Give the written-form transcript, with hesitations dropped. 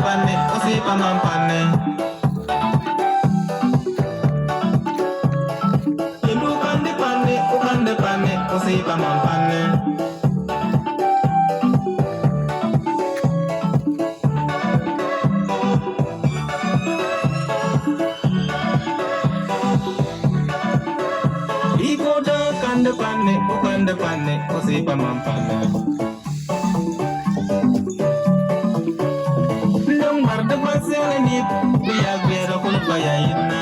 panne, osipa man panne. Yelu kande panne, ukande panne, osipa man panne. Ikoda kande panne, ukande panne, osipa man panne. Long marda pasene nip, biya bera kul baya inna.